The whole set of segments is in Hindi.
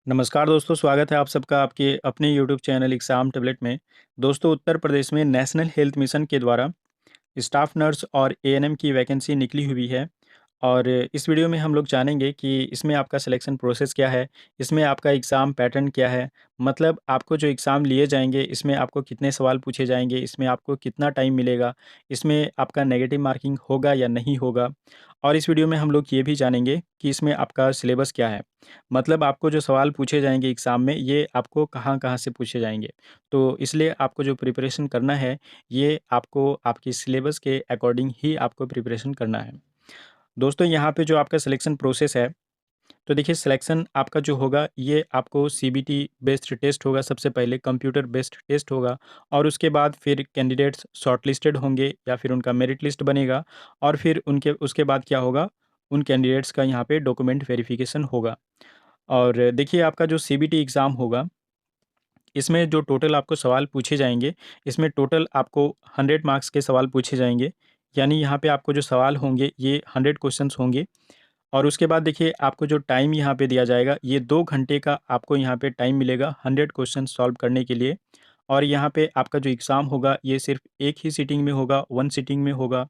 नमस्कार दोस्तों, स्वागत है आप सबका आपके अपने यूट्यूब चैनल एग्ज़ाम टैबलेट में। दोस्तों, उत्तर प्रदेश में नेशनल हेल्थ मिशन के द्वारा स्टाफ नर्स और एएनएम की वैकेंसी निकली हुई है और इस वीडियो में हम लोग जानेंगे कि इसमें आपका सिलेक्शन प्रोसेस क्या है, इसमें आपका एग्ज़ाम पैटर्न क्या है, मतलब आपको जो एग्ज़ाम लिए जाएँगे, इसमें आपको कितने सवाल पूछे जाएँगे, इसमें आपको कितना टाइम मिलेगा, इसमें आपका नेगेटिव मार्किंग होगा या नहीं होगा। और इस वीडियो में हम लोग ये भी जानेंगे कि इसमें आपका सिलेबस क्या है, मतलब आपको जो सवाल पूछे जाएँगे एग्ज़ाम में, ये आपको कहाँ-कहाँ से पूछे जाएँगे। तो इसलिए आपको जो प्रिपरेशन करना है, ये आपको आपकी सिलेबस के अकॉर्डिंग ही आपको प्रिपरेशन करना है। दोस्तों, यहाँ पे जो आपका सिलेक्शन प्रोसेस है, तो देखिए सिलेक्शन आपका जो होगा ये आपको सीबीटी बेस्ड टेस्ट होगा, सबसे पहले कंप्यूटर बेस्ड टेस्ट होगा और उसके बाद फिर कैंडिडेट्स शॉर्टलिस्टेड होंगे या फिर उनका मेरिट लिस्ट बनेगा और फिर उनके उसके बाद क्या होगा, उन कैंडिडेट्स का यहाँ पे डॉक्यूमेंट वेरिफिकेशन होगा। और देखिए आपका जो सीबीटी एग्ज़ाम होगा, इसमें जो टोटल आपको सवाल पूछे जाएँगे, इसमें टोटल आपको 100 मार्क्स के सवाल पूछे जाएँगे। यानी यहाँ पे आपको जो सवाल होंगे ये 100 क्वेश्चंस होंगे और उसके बाद देखिए आपको जो टाइम यहाँ पे दिया जाएगा, ये 2 घंटे का आपको यहाँ पे टाइम मिलेगा 100 क्वेश्चन सॉल्व करने के लिए। और यहाँ पे आपका जो एग्ज़ाम होगा ये सिर्फ़ एक ही सिटिंग में होगा, 1 सिटिंग में होगा।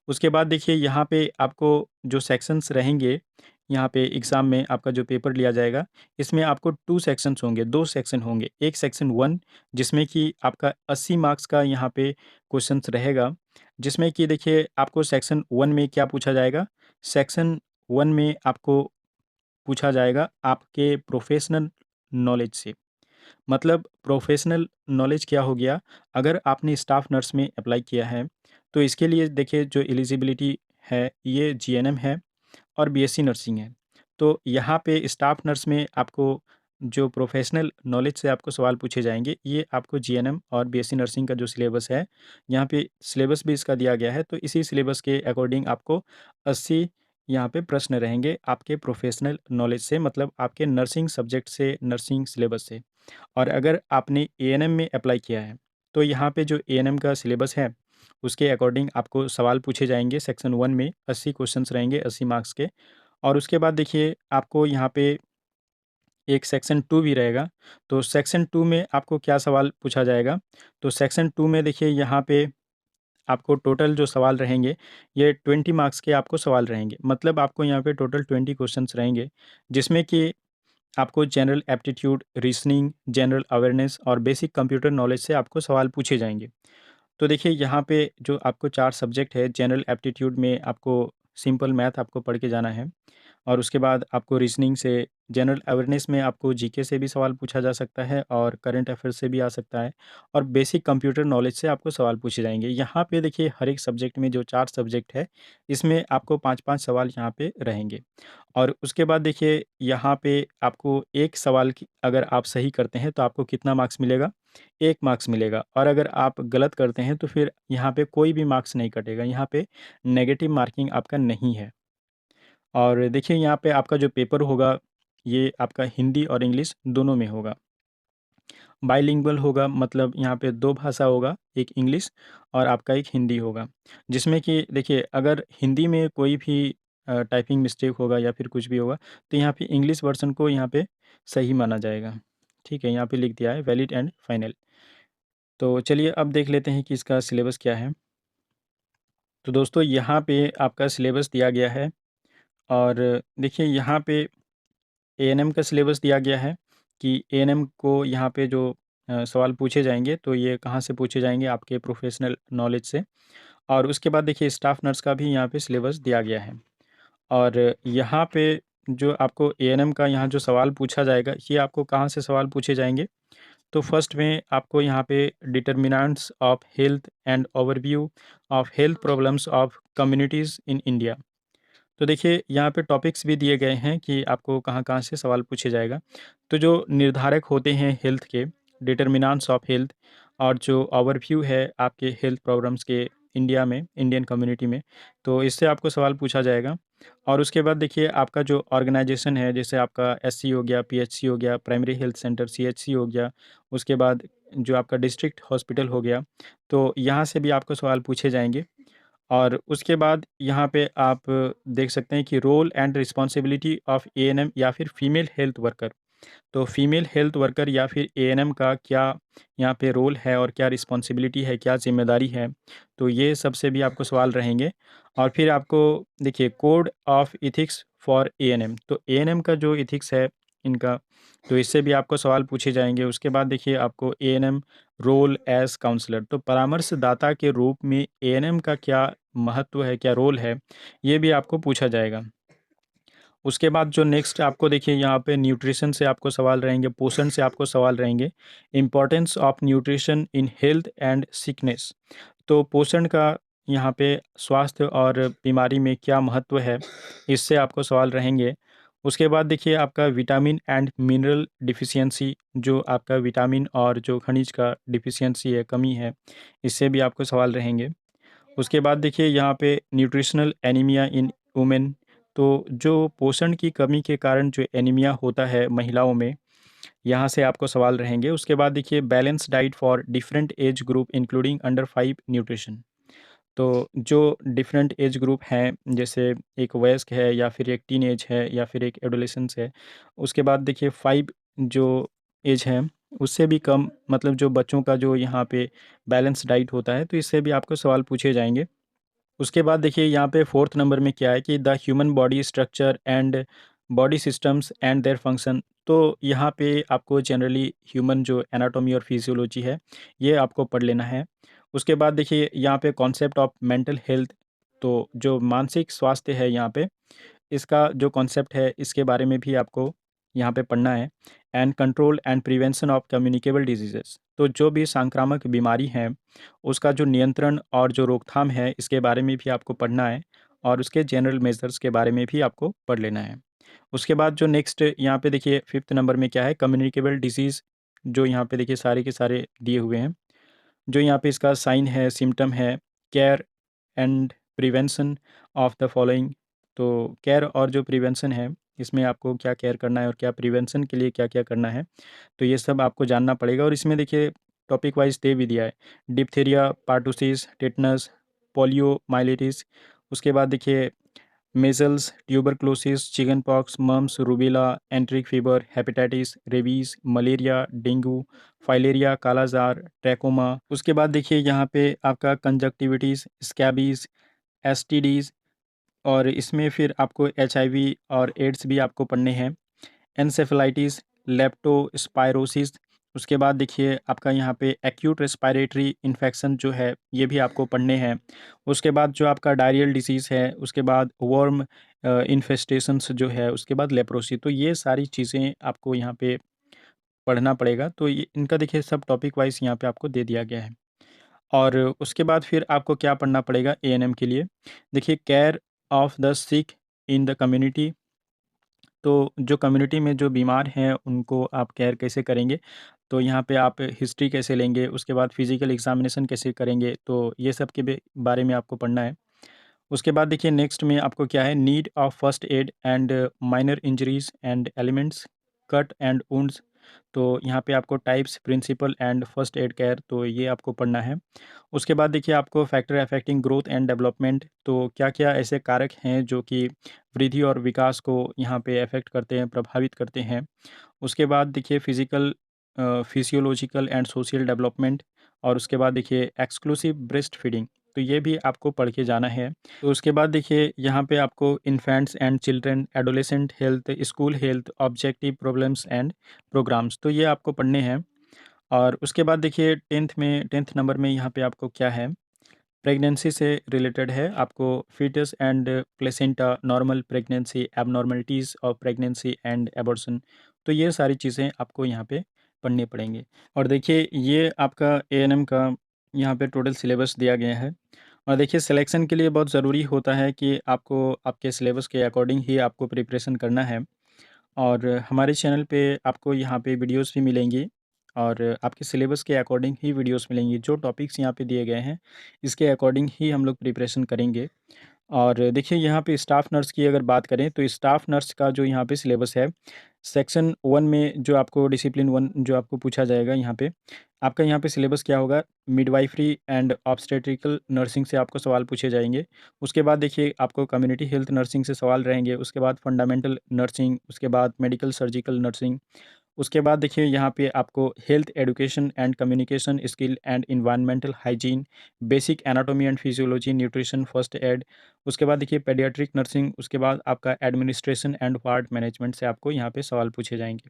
उसके बाद देखिए यहाँ पे आपको जो सेक्शंस रहेंगे, यहाँ पे एग्ज़ाम में आपका जो पेपर लिया जाएगा, इसमें आपको 2 सेक्शंस होंगे, 2 सेक्शन होंगे। एक सेक्शन 1 जिसमें कि आपका 80 मार्क्स का यहाँ पे क्वेश्चंस रहेगा, जिसमें कि देखिए आपको सेक्शन 1 में क्या पूछा जाएगा, सेक्शन 1 में आपको पूछा जाएगा आपके प्रोफ़ेशनल नॉलेज से। मतलब प्रोफ़ेशनल नॉलेज क्या हो गया, अगर आपने स्टाफ नर्स में अप्लाई किया है, तो इसके लिए देखिए जो एलिजिबिलिटी है, ये जीएनएम है और बीएससी नर्सिंग है। तो यहाँ पे स्टाफ नर्स में आपको जो प्रोफ़ेशनल नॉलेज से आपको सवाल पूछे जाएँगे, ये आपको जीएनएम और बीएससी नर्सिंग का जो सिलेबस है, यहाँ पे सिलेबस भी इसका दिया गया है, तो इसी सिलेबस के अकॉर्डिंग आपको 80 यहाँ पे प्रश्न रहेंगे आपके प्रोफ़ेशनल नॉलेज से, मतलब आपके नर्सिंग सब्जेक्ट से, नर्सिंग सिलेबस से। और अगर आपने एएनएम में अप्लाई किया है, तो यहाँ पे जो एएनएम का सिलेबस है, उसके अकॉर्डिंग आपको सवाल पूछे जाएँगे सेक्शन 1 में 80 क्वेश्चंस रहेंगे 80 मार्क्स के। और उसके बाद देखिए आपको यहाँ पे एक सेक्शन 2 भी रहेगा, तो सेक्शन 2 में आपको क्या सवाल पूछा जाएगा, तो सेक्शन 2 में देखिए यहाँ पे आपको टोटल जो सवाल रहेंगे, ये 20 मार्क्स के आपको सवाल रहेंगे। मतलब आपको यहाँ पे टोटल 20 क्वेश्चंस रहेंगे, जिसमें कि आपको general aptitude, reasoning, general awareness और बेसिक कंप्यूटर नॉलेज से आपको सवाल पूछे जाएँगे। तो देखिए यहाँ पे जो आपको 4 सब्जेक्ट है, जनरल एप्टीट्यूड में आपको सिंपल मैथ आपको पढ़ के जाना है और उसके बाद आपको रीज़निंग से, जनरल अवेयरनेस में आपको जीके से भी सवाल पूछा जा सकता है और करंट अफ़ेयर्स से भी आ सकता है और बेसिक कंप्यूटर नॉलेज से आपको सवाल पूछे जाएँगे। यहाँ पे देखिए हर एक सब्जेक्ट में जो 4 सब्जेक्ट है, इसमें आपको 5-5 सवाल यहाँ पे रहेंगे। और उसके बाद देखिए यहाँ पे आपको एक सवाल की अगर आप सही करते हैं तो आपको कितना मार्क्स मिलेगा? 1 मार्क्स मिलेगा और अगर आप गलत करते हैं तो फिर यहाँ पे कोई भी मार्क्स नहीं कटेगा, यहाँ पे नेगेटिव मार्किंग आपका नहीं है। और देखिए यहाँ पे आपका जो पेपर होगा, ये आपका हिंदी और इंग्लिश दोनों में होगा। बाइलिंगुअल होगा, मतलब यहाँ पे 2 भाषा होगा, एक इंग्लिश और आपका एक हिंदी होगा। जिसमें कि देखिए अगर हिंदी में कोई भी टाइपिंग मिस्टेक होगा या फिर कुछ भी होगा, तो यहाँ पे इंग्लिश वर्ज़न को यहाँ पे सही माना जाएगा। ठीक है, यहाँ पे लिख दिया है वैलिड एंड फाइनल। तो चलिए अब देख लेते हैं कि इसका सिलेबस क्या है। तो दोस्तों यहाँ पे आपका सिलेबस दिया गया है और देखिए यहाँ पे एएनएम का सिलेबस दिया गया है कि एएनएम को यहाँ पे जो सवाल पूछे जाएँगे, तो ये कहाँ से पूछे जाएँगे, आपके प्रोफ़ेशनल नॉलेज से। और उसके बाद देखिए स्टाफ नर्स का भी यहाँ पे सिलेबस दिया गया है। और यहाँ पे जो आपको एएनएम का यहाँ जो सवाल पूछा जाएगा, ये आपको कहाँ से सवाल पूछे जाएँगे? तो फर्स्ट में आपको यहाँ पे determinants of health and overview of health problems of communities in India. तो देखिए यहाँ पे टॉपिक्स भी दिए गए हैं कि आपको कहाँ-कहाँ से सवाल पूछे जाएगा। तो जो निर्धारक होते हैं हेल्थ के, डिटरमिनेंट्स ऑफ हेल्थ, और जो ओवरव्यू है आपके हेल्थ प्रॉब्लम्स के इंडिया में, इंडियन कम्युनिटी में, तो इससे आपको सवाल पूछा जाएगा। और उसके बाद देखिए आपका जो ऑर्गेनाइजेशन है, जैसे आपका एससी हो गया, पीएचसी हो गया, प्राइमरी हेल्थ सेंटर सीएचसी हो गया, उसके बाद जो आपका डिस्ट्रिक्ट हॉस्पिटल हो गया, तो यहाँ से भी आपको सवाल पूछे जाएँगे। और उसके बाद यहाँ पे आप देख सकते हैं कि role and responsibility of ANM या फिर फीमेल हेल्थ वर्कर। तो फीमेल हेल्थ वर्कर या फिर एएनएम का क्या यहाँ पे रोल है और क्या रिस्पॉन्सिबिलिटी है, क्या ज़िम्मेदारी है, तो ये सबसे भी आपको सवाल रहेंगे। और फिर आपको देखिए code of ethics for ANM, तो एएनएम का जो एथिक्स है इनका, तो इससे भी आपको सवाल पूछे जाएंगे। उसके बाद देखिए आपको एएनएम रोल एज काउंसलर, तो परामर्शदाता के रूप में एएनएम का क्या महत्व है, क्या रोल है, ये भी आपको पूछा जाएगा। उसके बाद जो नेक्स्ट आपको देखिए यहाँ पे न्यूट्रिशन से आपको सवाल रहेंगे, पोषण से आपको सवाल रहेंगे। Importance of nutrition in health and sickness, तो पोषण का यहाँ पे स्वास्थ्य और बीमारी में क्या महत्व है, इससे आपको सवाल रहेंगे। उसके बाद देखिए आपका विटामिन एंड मिनरल डिफिशियंसी, जो आपका विटामिन और जो खनिज का डिफिशियंसी है, कमी है, इससे भी आपको सवाल रहेंगे। उसके बाद देखिए यहाँ पे न्यूट्रिशनल एनीमिया इन वुमेन, तो जो पोषण की कमी के कारण जो एनीमिया होता है महिलाओं में, यहाँ से आपको सवाल रहेंगे। उसके बाद देखिए balance diet for different age group including under 5 nutrition, तो जो डिफरेंट एज ग्रुप हैं, जैसे एक वयस्क है या फिर एक टीन एज है या फिर एक एडोलेसेंस है। उसके बाद देखिए 5 जो एज है उससे भी कम, मतलब जो बच्चों का जो यहाँ पे बैलेंस डाइट होता है, तो इससे भी आपको सवाल पूछे जाएंगे। उसके बाद देखिए यहाँ पे फोर्थ नंबर में क्या है कि the human body structure and body systems and their function, तो यहाँ पे आपको जनरली ह्यूमन जो एनाटॉमी और फिजियोलॉजी है, ये आपको पढ़ लेना है। उसके बाद देखिए यहाँ पे कॉन्सेप्ट ऑफ मेंटल हेल्थ, तो जो मानसिक स्वास्थ्य है यहाँ पे, इसका जो कॉन्सेप्ट है इसके बारे में भी आपको यहाँ पे पढ़ना है। And control and prevention of communicable diseases, तो जो भी संक्रामक बीमारी है उसका जो नियंत्रण और जो रोकथाम है, इसके बारे में भी आपको पढ़ना है। और उसके जनरल मेजर्स के बारे में भी आपको पढ़ लेना है। उसके बाद जो नेक्स्ट यहाँ पे देखिए फिफ्थ नंबर में क्या है, कम्युनिकेबल डिजीज़, जो यहाँ पे देखिए सारे के सारे दिए हुए हैं। जो यहाँ पे इसका साइन है, सिम्टम है, care and prevention of the following, तो केयर और जो प्रिवेंशन है, इसमें आपको क्या केयर करना है और क्या प्रिवेंशन के लिए क्या क्या करना है, तो ये सब आपको जानना पड़ेगा। और इसमें देखिए टॉपिक वाइज दे भी दिया है, diphtheria, pertussis, tetanus, polio myelitis. उसके बाद देखिए measles, tuberculosis, chicken pox, mumps, rubella, enteric fever, hepatitis, rabies, malaria, dengue, filaria, kalazar, trachoma. उसके बाद देखिए यहाँ पे आपका कंजक्टिविटीज़, स्कैबीज, एसटीडीज़, और इसमें फिर आपको एचआईवी और एड्स भी आपको पढ़ने हैं। Encephalitis, leptospirosis. उसके बाद देखिए आपका यहाँ पे एक्यूट रेस्पिरेटरी इन्फेक्शन जो है, ये भी आपको पढ़ने हैं। उसके बाद जो आपका डायरियल डिसीज़ है, उसके बाद वर्म इन्फेस्टेशंस जो है, उसके बाद लेप्रोसी, तो ये सारी चीज़ें आपको यहाँ पे पढ़ना पड़ेगा। तो ये इनका देखिए सब टॉपिक वाइज यहाँ पे आपको दे दिया गया है। और उसके बाद फिर आपको क्या पढ़ना पड़ेगा एएनएम के लिए, देखिए care of the sick in the community, तो जो कम्युनिटी में जो बीमार हैं उनको आप केयर कैसे करेंगे, तो यहाँ पे आप हिस्ट्री कैसे लेंगे, उसके बाद फिजिकल एग्जामिनेशन कैसे करेंगे, तो ये सब के बारे में आपको पढ़ना है। उसके बाद देखिए नेक्स्ट में आपको क्या है, need of first aid and minor injuries and ailments, cut and wounds, तो यहाँ पे आपको types, principle and first aid care, तो ये आपको पढ़ना है। उसके बाद देखिए आपको factor affecting growth and development, तो क्या क्या ऐसे कारक हैं जो कि वृद्धि और विकास को यहाँ पे अफेक्ट करते हैं, प्रभावित करते हैं। उसके बाद देखिए physical, physiological and social development. और उसके बाद देखिए एक्सक्लूसिव ब्रेस्ट फीडिंग, तो ये भी आपको पढ़ के जाना है। तो उसके बाद देखिए यहाँ पे आपको infants and children, adolescent health, school health, objective problems and programmes, तो ये आपको पढ़ने हैं। और उसके बाद देखिए टेंथ नंबर में यहाँ पे आपको क्या है, प्रेगनेंसी से रिलेटेड है, आपको foetus and placenta, normal pregnancy, abnormalities of pregnancy and abortion, तो ये सारी चीज़ें आपको यहाँ पे पढ़नी पड़ेंगी। और देखिए ये आपका एएनएम का यहाँ पे टोटल सिलेबस दिया गया है। और देखिए सिलेक्शन के लिए बहुत ज़रूरी होता है कि आपको आपके सिलेबस के अकॉर्डिंग ही आपको प्रिपरेशन करना है। और हमारे चैनल पे आपको यहाँ पे वीडियोस भी मिलेंगी, और आपके सिलेबस के अकॉर्डिंग ही वीडियोस मिलेंगी। जो टॉपिक्स यहाँ पे दिए गए हैं इसके अकॉर्डिंग ही हम लोग प्रिपरेशन करेंगे। और देखिए यहाँ पे स्टाफ नर्स की अगर बात करें तो स्टाफ नर्स का जो यहाँ पे सिलेबस है, सेक्शन 1 में जो आपको डिसिप्लिन 1 जो आपको पूछा जाएगा यहाँ पे, आपका यहाँ पे सिलेबस क्या होगा? मिडवाइफरी एंड ऑब्स्टेट्रिकल नर्सिंग से आपको सवाल पूछे जाएँगे। उसके बाद देखिए आपको कम्युनिटी हेल्थ नर्सिंग से सवाल रहेंगे, उसके बाद फंडामेंटल नर्सिंग, उसके बाद मेडिकल सर्जिकल नर्सिंग, उसके बाद देखिए यहाँ पे आपको health education and communication skill and environmental hygiene, basic anatomy and physiology, nutrition, first aid, उसके बाद देखिए पेडियाट्रिक नर्सिंग, उसके बाद आपका एडमिनिस्ट्रेशन एंड वार्ड मैनेजमेंट से आपको यहाँ पे सवाल पूछे जाएंगे।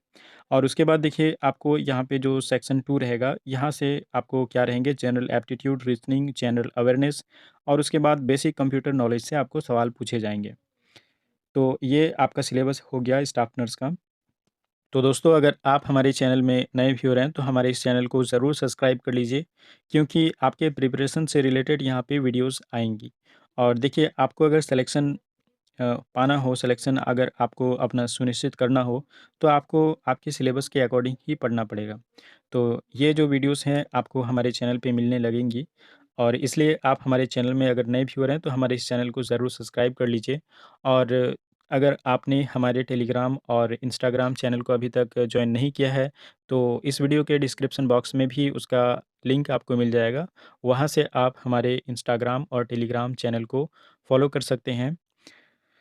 और उसके बाद देखिए आपको यहाँ पे जो सेक्शन 2 रहेगा, यहाँ से आपको क्या रहेंगे? General aptitude, reasoning, general awareness, और उसके बाद बेसिक कंप्यूटर नॉलेज से आपको सवाल पूछे जाएंगे। तो ये आपका सिलेबस हो गया स्टाफ नर्स का। तो दोस्तों, अगर आप हमारे चैनल में नए व्यूअर हैं तो हमारे इस चैनल को ज़रूर सब्सक्राइब कर लीजिए, क्योंकि आपके प्रिपरेशन से रिलेटेड यहाँ पे वीडियोस आएंगी। और देखिए आपको अगर सिलेक्शन पाना हो, सिलेक्शन अगर आपको अपना सुनिश्चित करना हो, तो आपको आपके सिलेबस के अकॉर्डिंग ही पढ़ना पड़ेगा। तो ये जो वीडियोस हैं आपको हमारे चैनल पे मिलने लगेंगी, और इसलिए आप हमारे चैनल में अगर नए व्यूअर हैं तो हमारे इस चैनल को ज़रूर सब्सक्राइब कर लीजिए। और अगर आपने हमारे टेलीग्राम और इंस्टाग्राम चैनल को अभी तक जॉइन नहीं किया है, तो इस वीडियो के डिस्क्रिप्शन बॉक्स में भी उसका लिंक आपको मिल जाएगा। वहाँ से आप हमारे इंस्टाग्राम और टेलीग्राम चैनल को फॉलो कर सकते हैं।